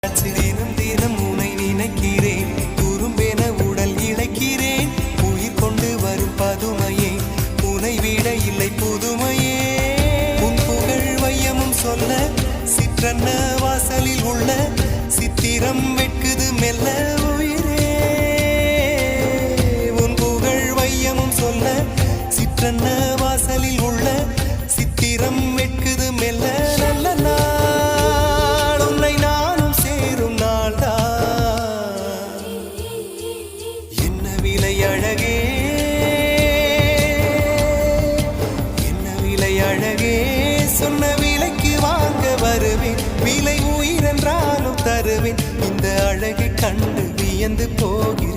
தினம் தினம் உனை நினைக்கிறேன், துரும்பென உடல் இழைக்கிறேன். உயிர் கொண்டு வரும் பதுமையே, உனை விட இல்லை புதுமையே. உன் புகழ் வையமும் சொல்ல சிற்றன்ன வாசலில் உள்ள சித்திரம் வெட்குது மெல்ல உயிரே. உன் புகழ் வையமும் சொல்ல சிற்றன்ன வாசலில் உள்ள சித்திரம் வெட்குது மெல்ல. நல்ல நாள் உன்னை நானும் சேரும் நாள்தான். என்ன விலை அழகே, என்ன விலை அழகே. சொன்ன விலைக்கு வாங்க வருவேன், விலை உயிரென்றாலும் தருவேன். இந்த அழகை கண்டு வியந்து போகிறேன்.